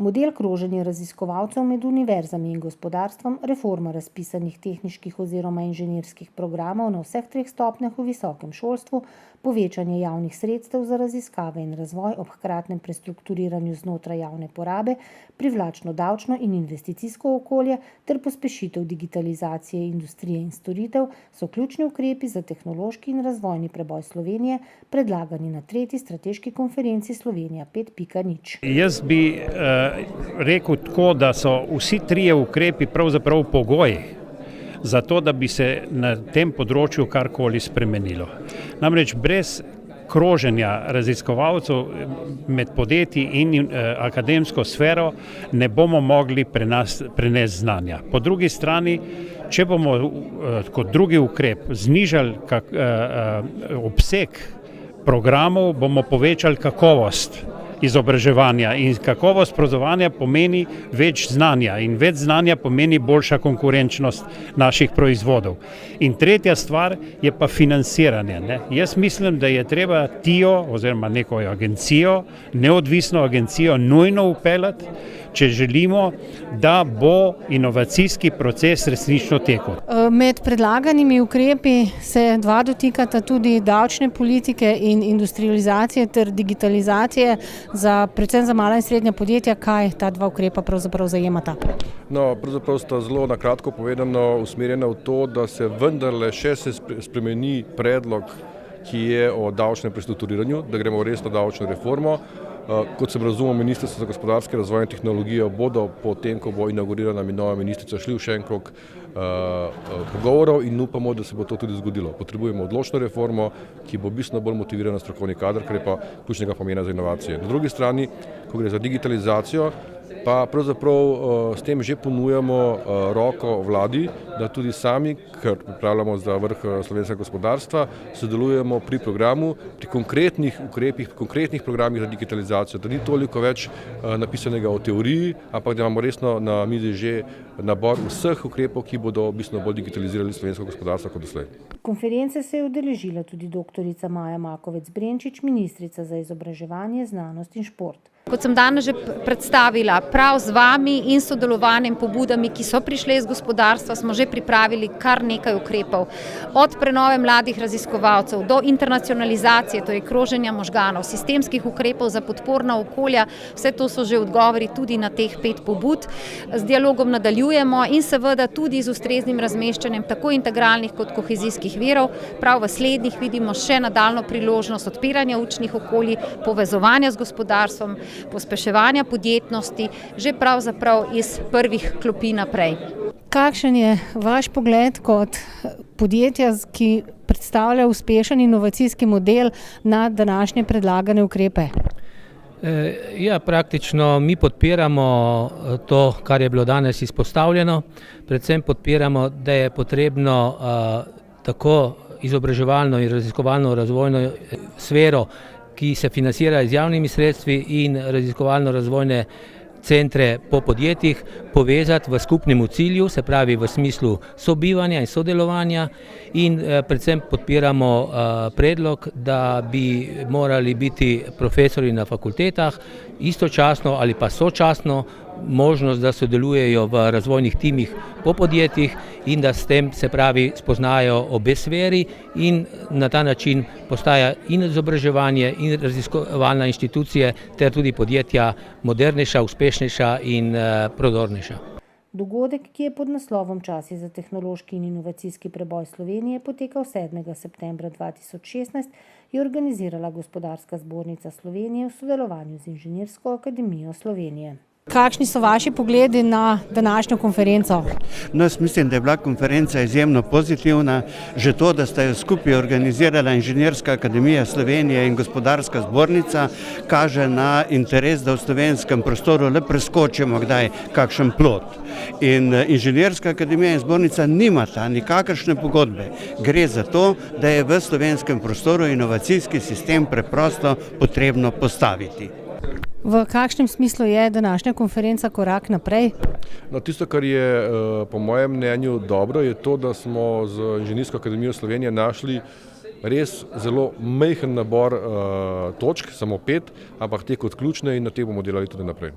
Model kroženja raziskovalcev med univerzami in gospodarstvom, reforma razpisanih tehniških oziroma inženirskih programov na vseh 3 stopnjah v visokem šolstvu, povečanje javnih sredstev za raziskave in razvoj ob hkratnem prestrukturiranju znotraj javne porabe, privlačno davčno in investicijsko okolje ter pospešitev digitalizacije industrije in storitev so ključni ukrepi za tehnološki in razvojni preboj Slovenije, predlagani na 3. strateški konferenci Slovenija 5.0. Jaz bi rekel tako, da so vsi 3 ukrepi pravzaprav pogoji za to, da bi se na tem področju karkoli spremenilo. Namreč brez kroženja raziskovalcev med podjetji in akademsko sfero ne bomo mogli prenesti znanja. Po drugi strani, če bomo kot drugi ukrep znižali obseg programov, bomo povečali kakovost izobraževanja in kakovost proizvodnje pomeni več znanja in več znanja pomeni boljša konkurenčnost naših proizvodov. In tretja stvar je pa financiranje. Jaz mislim, da je treba TIO oziroma neko agencijo, neodvisno agencijo nujno vpeljati, če želimo, da bo inovacijski proces resnično tekel. Med predlaganimi ukrepi se 2 dotikata tudi davčne politike in industrializacije ter digitalizacije predvsem za mala in srednja podjetja. Kaj ta 2 ukrepa pravzaprav zajemata? No, pravzaprav sta zelo na kratko povedano usmerjena v to, da se vendarle še se spremeni predlog, ki je o davčnem prestrukturiranju, da gremo res na davčno reformo. Kot sem razumel, Ministrstvo za gospodarski razvoj in tehnologijo bodo potem, ko bo inaugurirana nova ministrica, šli v še en krog pogovorov in upamo, da se bo to tudi zgodilo. Potrebujemo odločno reformo, ki bo bistveno bolj motivirana strokovni kader, kar je pa ključnega pomena za inovacije. Na drugi strani, ko gre za digitalizacijo, pa pravzaprav s tem že ponujamo roko vladi, da tudi sami, ker pripravljamo za vrh slovenskega gospodarstva, sodelujemo pri programu, pri konkretnih ukrepih, pri konkretnih programih za digitalizacijo, da ni toliko več napisanega o teoriji, ampak da imamo resno na mizi že nabor vseh ukrepov, ki bodo bistveno bolj digitalizirali slovensko gospodarstvo kot doslej. Konference se je udeležila tudi doktorica Maja Makovec Brenčič, ministrica za izobraževanje, znanost in šport. Kot sem danes že predstavila, prav z vami in sodelovanjem pobudami, ki so prišle iz gospodarstva, smo že pripravili kar nekaj ukrepov. Od prenove mladih raziskovalcev do internacionalizacije, torej kroženja možganov, sistemskih ukrepov za podporna okolja, vse to so že odgovori tudi na teh 5 pobud. Z dialogom nadaljujemo in seveda tudi z ustreznim razmeščanjem tako integralnih kot kohezijskih virov. Prav v slednjih vidimo še nadaljnjo priložnost odpiranja učnih okolij, povezovanja z gospodarstvom, pospeševanja podjetnosti, že pravzaprav iz prvih klopi naprej. Kakšen je vaš pogled kot podjetja, ki predstavlja uspešen inovacijski model na današnje predlagane ukrepe? Ja, praktično mi podpiramo to, kar je bilo danes izpostavljeno. Predvsem podpiramo, da je potrebno tako izobraževalno in raziskovalno razvojno sfero, ki se financira z javnimi sredstvi, in raziskovalno-razvojne centre po podjetjih povezati v skupnem cilju, se pravi v smislu sobivanja in sodelovanja, in predvsem podpiramo predlog, da bi morali biti profesori na fakultetah istočasno ali pa sočasno možnost, da sodelujejo v razvojnih timih po podjetjih in da s tem, se pravi, spoznajo obe sferi in na ta način postaja in izobraževanje in raziskovalna inštitucije ter tudi podjetja modernejša, uspešnejša in prodornejša. Dogodek, ki je pod naslovom Časi za tehnološki in inovacijski preboj Slovenije, potekal 7. septembra 2016, je organizirala Gospodarska zbornica Slovenije v sodelovanju z Inženirsko akademijo Slovenije. Kakšni so vaši pogledi na današnjo konferenco? No, jaz mislim, da je bila konferenca izjemno pozitivna. Že to, da sta jo skupaj organizirala Inženirska akademija Slovenije in Gospodarska zbornica, kaže na interes, da v slovenskem prostoru le preskočimo kdaj kakšen plot. In Inženirska akademija in zbornica nimata nikakršne pogodbe. Gre za to, da je v slovenskem prostoru inovacijski sistem preprosto potrebno postaviti. V kakšnem smislu je današnja konferenca korak naprej? No, tisto, kar je po mojem mnenju dobro, je to, da smo z Inženirsko akademijo Slovenije našli res zelo majhen nabor točk, samo 5, ampak te kot ključne, in na tem bomo delali tudi naprej.